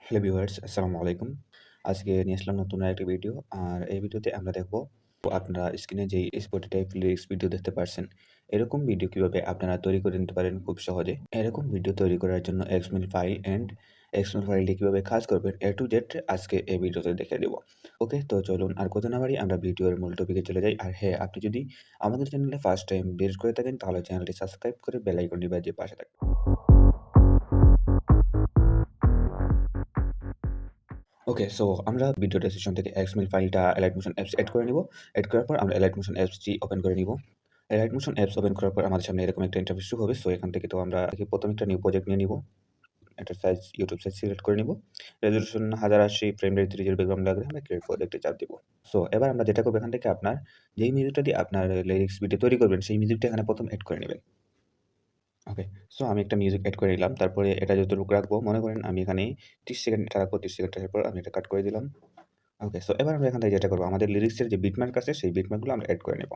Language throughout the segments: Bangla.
হ্যালো ভিউয়ার্স, আসসালামু আলাইকুম। আজকে নিয়ে আসলাম নতুন আরেকটি ভিডিও। আর এই ভিডিওতে আমরা দেখব আপনারা স্ক্রিনে যেই Spotify লিরিক্স ভিডিও দেখতে পারছেন, এরকম ভিডিও কিভাবে আপনারা তৈরি করে নিতে পারেন খুব সহজে। এরকম ভিডিও তৈরি করার জন্য XML ফাইল অ্যান্ড XML ফাইলটি কিভাবে কাজ করবেন A to Z আজকে এই ভিডিওতে দেখিয়ে দেব। ওকে, তো চলুন আর কথা না বাড়িয়ে আমরা ভিডিওর মূল টপিকে চলে যাই। আর হ্যাঁ, আপনি যদি আমাদের চ্যানেলে ফার্স্ট টাইম ভিজিট করে থাকেন তাহলে চ্যানেলটি সাবস্ক্রাইব করে বেল আইকনটি বাজিয়ে পাশে থাকবেন। ওকে, সো আমরা ভিডিও ডেসক্রিপশন থেকে XML ফাইলটা Elite Motion অ্যাপস এড করে নিব। এড করার পর আমরা Elite Motion অ্যাপসটি ওপেন করে নিব। Elite Motion অ্যাপস ওপেন করার পর আমাদের সামনে এরকম একটা ইন্টারফেস শো হবে। সো এখান থেকে তো আমরা প্রথমে একটা নিউ প্রজেক্ট নিয়ে নিব। এটার সাইজ YouTube সাইজ সিলেক্ট করে নিব। রেজোলিউশন 1080 ফ্রেম রেট 30 এর ব্যাকগ্রাউন্ড লাগলে আমরা ক্রিয়েট প্রজেক্টে চাপ দিব। সো এবার আমরা যেটা করব এখান থেকে আপনার যেই মিউজিকটা দিয়ে আপনার লিরিক্স ভিডিও তৈরি করবেন সেই মিউজিকটা এখানে প্রথম এড করে নিবেন। ওকে। সো আমি একটা মিউজিক এড করে নিলাম। তারপরে এটা যতটুকু রাখবো মনে করেন আমি এখানে 30 সেকেন্ড এটা রাখবো। 30 সেকেন্ড রাখার পর আমি এটা কাট করে দিলাম। ওকে, সো এবার আমরা এখান থেকে যেটা করব আমাদের লিরিক্সের যে বিটমার্ক আছে সেই বিটমার্কগুলো আমরা এড করে নেব।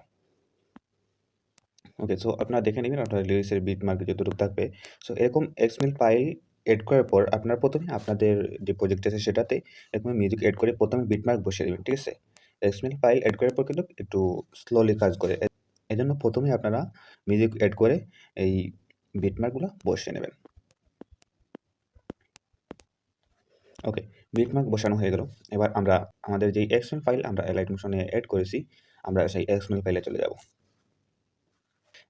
ওকে, সো আপনারা দেখে নিবেন আপনার লিরিক্সের বিটমার্ক যতটুকু থাকবে। সো এরকম XML ফাইল এড করার পর আপনারা প্রথমে আপনাদের যে প্রজেক্ট আছে সেটাতে এরকম মিউজিক এড করে প্রথমে বিটমার্ক বসিয়ে দিবেন, ঠিক আছে? XML ফাইল এড করার পর কিন্তু একটু স্লোলি কাজ করে। এজন্য প্রথমেই আপনারা মিউজিক এড করে এই বিটমার্কগুলো বসিয়ে নেবেন। ওকে, বিটমার্ক বসানো হয়ে গেল। এবার আমরা আমাদের যেই XML ফাইল আমরা Elite Motion এ এড করেছি, আমরা সেই XML ফাইলে চলে যাব।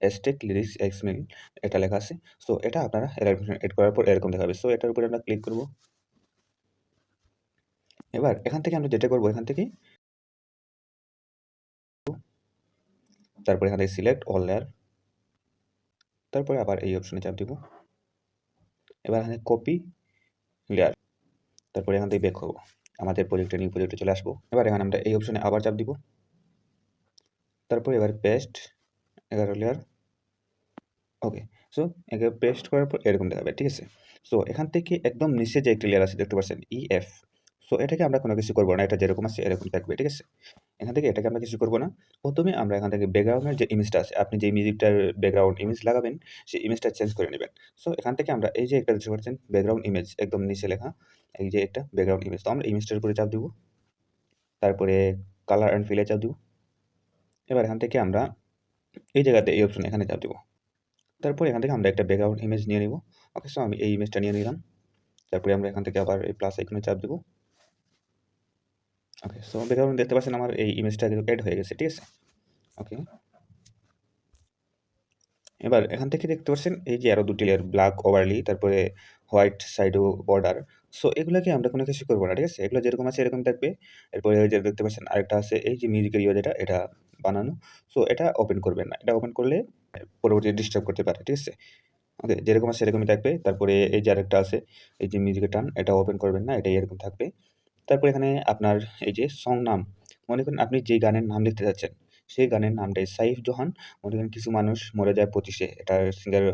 Aztec Lyrics XML এটা লেখা আছে। সো এটা আপনারা Elite Motion এড করার পর এরকম দেখাবে। সো এটার উপরে আমরা ক্লিক করব। এবার এখান থেকে আমরা যেটা করব এখান থেকে তারপরে এখান থেকে সিলেক্ট অল লেয়ার, তারপরে আবার এই অপশনে চাপ দিব। এবার এখানে কপি লেয়ার, তারপরে এখান থেকে ব্যাক হবো। আমাদের নিউ প্রজেক্টে চলে আসবো। এবার এখানে আমরা এই অপশনে আবার চাপ দিব। তারপরে এবার পেস্ট 11 লেয়ার। ওকে, সো একে পেস্ট করার পর এরকম দেখাবে, ঠিক আছে? সো এখান থেকে একদম নিচে যে একটা লেয়ার আছে দেখতে পাচ্ছেন EF। সো এটাকে আমরা কোনো কিছু করব না, এটা যেরকম আছে এরকম থাকবে, ঠিক আছে? এখান থেকে এটাকে আমরা কিছু করব না। প্রথমে আমরা এখান থেকে ব্যাকগ্রাউন্ডের যে ইমেজটা আছে, আপনি যে মিউজিকটার ব্যাকগ্রাউন্ড ইমেজ লাগাবেন সেই ইমেজটা চেঞ্জ করে নেবেন। সো এখান থেকে আমরা এই যে একটা দেখতে পাচ্ছেন ব্যাকগ্রাউন্ড ইমেজ একদম নিচে লেখা, এই যে একটা ব্যাকগ্রাউন্ড ইমেজ। তো আমরা ইমেজটার উপরে চাপ দিব। তারপরে কালার অ্যান্ড ফিলে চাপ দিব। এবার এখান থেকে আমরা এই জায়গাতে এই অপশন এখানে চাপ দিব। তারপরে এখান থেকে আমরা একটা ব্যাকগ্রাউন্ড ইমেজ নিয়ে নিব। ওকে, সো আমি এই ইমেজটা নিয়ে নিলাম। তারপরে আমরা এখান থেকে আবার এই প্লাস আইকনে চাপ দিব। ওকে, সো ব্যাকগ্রাউন্ড দেখতে পাচ্ছেন আমার এই ইমেজটা কিন্তু এড হয়ে গেছে, ঠিক আছে? ওকে, এবার এখান থেকে দেখতে পাচ্ছেন এই যে আরো ২ টি লেয়ার ব্ল্যাক ওভারলি, তারপরে হোয়াইট সাইডও বর্ডার। সো এগুলাকে আমরা কোনো কিছু করব না, ঠিক আছে? এগুলো যেরকম আছে এরকম থাকবে। এরপরে ওই যে দেখতে পাচ্ছেন আরেকটা আছে এই যে মিউজিকের যেটা এটা বানানো। সো এটা ওপেন করবেন না। এটা ওপেন করলে পরবর্তীতে ডিস্টার্ব করতে পারে, ঠিক আছে? ওকে, যেরকম আছে সেরকমই থাকবে। তারপরে এই যে আরেকটা আছে এই যে মিউজিকের টান, এটা ওপেন করবেন না। এটাই এরকম থাকবে। তারপর এখানে আপনার এই যে সং নাম, মনে করেন আপনি যেই গানের নাম লিখতে যাচ্ছেন, সেই গানের নামটাই সাইফ জোহান। মনে করেন কিছু মানুষ মরে যায় 25-এ, এটার সিঙ্গার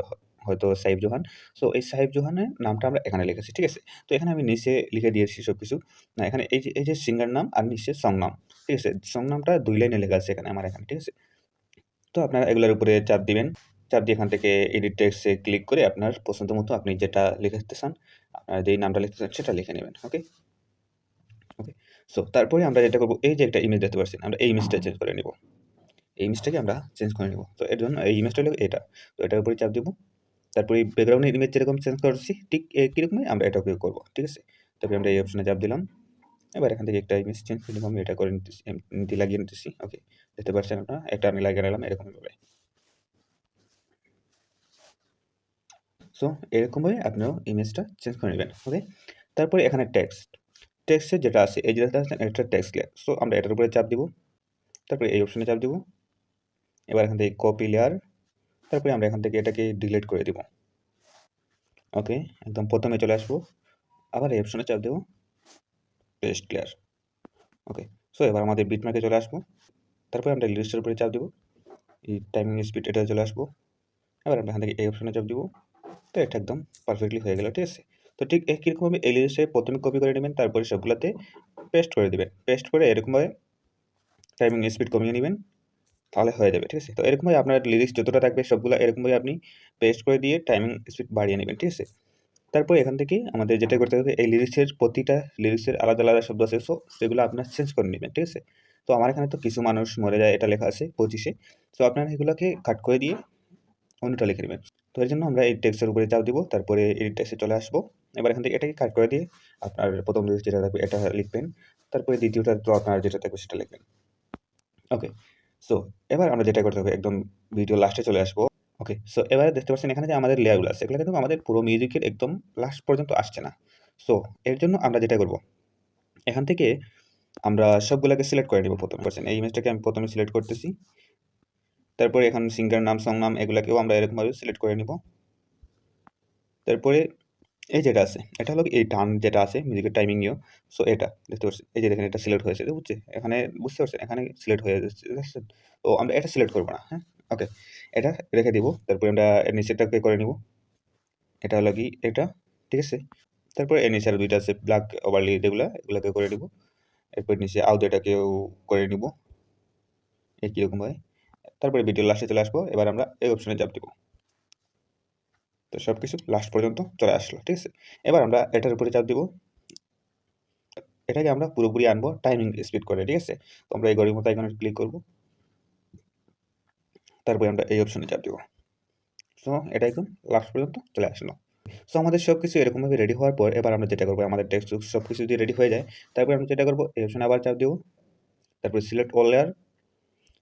হয়তো সাইফ জোহান। সো এই সাইফ জোহানের নামটা আমরা এখানে লিখেছি, ঠিক আছে? তো এখানে আমি নিচে লিখে দিয়েছি সবকিছু। না, এখানে এই যে সিঙ্গার নাম আর নিচে সং নাম, ঠিক আছে? সং নামটা 2 লাইনে লেখা আছে এখানে আমার এখানে, ঠিক আছে? তো আপনারা এগুলোর উপরে চাপ দিবেন। চাপ দিয়ে এখান থেকে এডিট টেক্সটে ক্লিক করে আপনার পছন্দ মতো আপনি যেটা লিখতে চান, আপনার যেই নামটা লিখতে চান সেটা লিখে নেবেন। ওকে? ওকে। সো তারপরে আমরা যেটা করব এই যে একটা ইমেজ দেখতে পাচ্ছেন, আমরা এই ইমেজটা চেঞ্জ করে নিব। এই ইমেজটাকে আমরা চেঞ্জ করে নিব। তো এর জন্য এই ইমেজটা হলো এটা। তো এটার উপরে চাপ দিব। তারপরে ব্যাকগ্রাউন্ডের ইমেজ যেরকম চেঞ্জ করছি ঠিক একই রকমই আমরা এটাকেও করব। ঠিক আছে? তারপরে আমরা এই অপশনে চাপ দিলাম। এবার এখান থেকে একটা ইমেজ চেঞ্জ করে নিব। আমি এটা করে নিতেছি, লাগিয়ে নিতেছি। ওকে। দেখতে পাচ্ছেন আপনারা? এটা আমি লাগিয়ে নিলাম এরকমভাবে। সো এরকমভাবে আপনিও ইমেজটা চেঞ্জ করে নেবেন। ওকে? তারপরে এখানে টেক্সট। টেক্সটে যেটা আছে এই যে দেখতে পাচ্ছেন এটা টেক্সট লেয়ার। সো আমরা এটার উপরে চাপ দিব। তারপরে এই অপশনে চাপ দিব। এবার এখান থেকে কপি লেয়ার, তারপরে আমরা এখান থেকে এটাকে ডিলিট করে দিব। ওকে, একদম প্রথমে চলে আসবো। আবার এই অপশনে চাপ দেব, পেস্ট লেয়ার। ওকে, সো এবার আমাদের বিটম্যাপে চলে আসবো। তারপরে আমরা লিস্টের উপরে চাপ দেব। এই টাইমিং স্পিড এটা চলে আসবো। এবার আমরা এখান থেকে এই অপশনে চাপ দিব। তো এটা একদম পারফেক্টলি হয়ে গেল, ঠিক আছে? তো ঠিক একই রকমভাবে এই লিস্টে প্রথমে কপি করে নেবেন, তারপরে সবগুলোতে পেস্ট করে দিবেন। পেস্ট করে এরকমভাবে টাইমিং স্পিড কমিয়ে নেবেন, তাহলে হয়ে যাবে, ঠিক আছে? তো এরকমভাবে আপনার লিরিক্স যতটা থাকবে সবগুলো এরকমভাবে আপনি পেস্ট করে দিয়ে টাইমিং স্পিড বাড়িয়ে নেবেন, ঠিক আছে? তারপর এখান থেকে আমাদের যেটা করতে হবে, এই লিরিক্সের প্রতিটা লিরিক্সের আলাদা, আলাদা শব্দ আছে। সো সেগুলো আপনার চেঞ্জ করে নিবেন, ঠিক আছে? তো আমার এখানে তো কিছু মানুষ মরে যায় এটা লেখা আছে 25 এ। সো আপনারা এগুলোকে কাট করে দিয়ে অন্যটা লিখে নিবেন। তো এর জন্য আমরা এই টেক্সটের উপরে চাপ দিব। তারপরে এডিট টেক্সটে চলে আসবো। এবার এখান থেকে এটাকে কাট করে দিয়ে আপনার ১ম লিরিক্স যেটা থাকবে এটা লিখবেন। তারপরে দ্বিতীয়টা তো আপনার যেটা থাকবে সেটা লিখবেন। ওকে। সো এবার আমরা যেটা করতে হবে, একদম ভিডিও লাস্টে চলে আসবো। ওকে। সো এবারে দেখতে পাচ্ছেন এখানে যে আমাদের লেয়ারগুলো আছে, এগুলো কিন্তু আমাদের পুরো মিউজিকের একদম লাস্ট পর্যন্ত আসছে না। সো এর জন্য আমরা যেটা করব, এখান থেকে আমরা সবগুলাকে সিলেক্ট করে নিব প্রথমে। এই ইমেজটাকে আমি প্রথমে সিলেক্ট করতেছি। তারপরে এখন সিঙ্গার নাম, সং নাম এগুলাকেও আমরা এরকমভাবে সিলেক্ট করে নিব। তারপরে এই যেটা আছে, এটা হলো এই টার্ন যেটা আছে মিউজিকের টাইমিং নিয়েও। সো এটা দেখতে পাচ্ছেন, এই যে দেখেন এটা সিলেক্ট হয়েছে, বুঝছে? এখানে বুঝতে পারছেন? এখানে সিলেক্ট হয়ে যাচ্ছে, দেখছেন? তো আমরা এটা সিলেক্ট করব না, হ্যাঁ? ওকে। এটা রেখে দিব। তারপরে আমরা এর নিচেরটাকে করে নিব। এটা হলো কি এটা, ঠিক আছে? তারপরে এর নিচে আরো ২ টা আছে ব্ল্যাক ওভারলি যেগুলা, এগুলাকে করে নিব। এরপর নিচে আউটডোটাকেও করে নিব একই রকমভাবে। তারপরে ভিডিও লাস্টে চলে আসবো। এবার আমরা এই অপশনে চাপ দিব। তো সবকিছু লাস্ট পর্যন্ত চলে আসলো, ঠিক আছে? এবার আমরা এটার উপরে চাপ দিব। এটাকে আমরা পুরোপুরি আনবো টাইমিং স্পিড করে, ঠিক আছে? তো আমরা এই ঘড়ির মতো আইকনে ক্লিক করব। তারপরে আমরা এই অপশনে চাপ দিব। সো এটা একদম লাস্ট পর্যন্ত চলে আসলো। সো আমাদের সবকিছু এরকমভাবে রেডি হওয়ার পর এবার আমরা যেটা করব, আমাদের টেক্সট সবকিছু যদি রেডি হয়ে যায়, তারপর আমরা যেটা করব, এই অপশনে আবার চাপ দিব। তারপরে সিলেক্ট অল লেয়ার।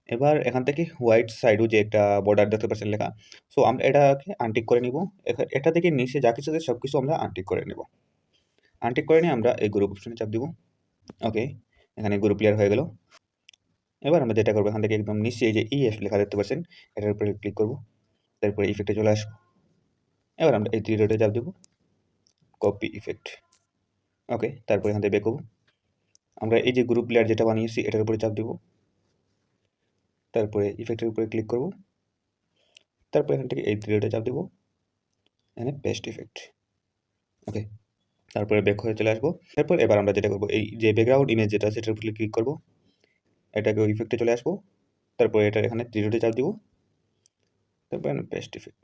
এবার এখান থেকে হোয়াইট সাইডেও যে একটা বর্ডার দেখতে পাচ্ছেন লেখা, সো আমরা এটাকে আনটিক করে নিব। এটা থেকে নিচে যা কিছু আছে সবকিছু আমরা আনটিক করে নেব। আনটিক করে নিয়ে আমরা এই গ্রুপ অপশনে চাপ দিব। ওকে, এখানে গ্রুপ ক্লিয়ার হয়ে গেল। এবার আমরা যেটা করবো, এখান থেকে একদম নিচে এই যে ইএফ লেখা দেখতে পাচ্ছেন, এটার উপরে ক্লিক করব। তারপরে ইফেক্টে চলে আসবো। এবার আমরা এই 3 ডটে চাপ দেব, কপি ইফেক্ট। ওকে, তারপরে এখান থেকে বের করব। আমরা এই যে গ্রুপ লেয়ার যেটা বানিয়েছি এটার উপরে চাপ দেব। তারপরে ইফেক্টের উপরে ক্লিক করব। তারপর এখান থেকে এই 3 ডটে চাপ দেব, এখানে পেস্ট ইফেক্ট। ওকে, তারপরে ব্যাক হয়ে চলে আসবো। তারপর এবার আমরা যেটা করবো, এই যে ব্যাকগ্রাউন্ড ইমেজ যেটা আছে এটার উপরে ক্লিক করব। এটাকে ইফেক্টে চলে আসবো। তারপরে এটা এখানে 3 ডটে চাপ দিব। তারপর পেস্ট ইফেক্ট।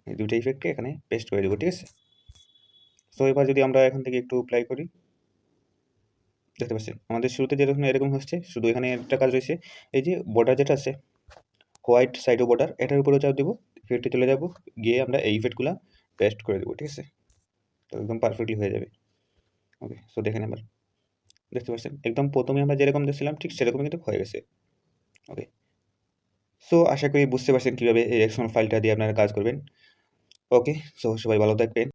এই দুটো ইফেক্টকে এখানে পেস্ট করে দেবো, ঠিক আছে? সো এবার যদি আমরা এখান থেকে একটু অ্যাপ্লাই করি, দেখতে পাচ্ছেন আমাদের শুরুতে যেরকম এরকম হচ্ছে, শুধু এখানে একটা কাজ রয়েছে, এই যে বর্ডার যেটা আছে হোয়াইট সাইডও বর্ডার, এটার উপরেও চাপ দেবো, ইফেক্টে চলে যাব, গিয়ে আমরা এই ইফেক্টগুলো পেস্ট করে দেবো, ঠিক আছে? তো একদম পারফেক্টলি হয়ে যাবে। ওকে, সো দেখেন এবার দেখতে পাচ্ছেন একদম প্রথমে আমরা যেরকম দেখছিলাম ঠিক সেরকমই কিন্তু হয়ে গেছে। ওকে, সো আশা করি বুঝতে পারছেন কীভাবে এই এক্সএমএল ফাইলটা দিয়ে আপনারা কাজ করবেন। ওকে, সো সবাই ভালো থাকবেন।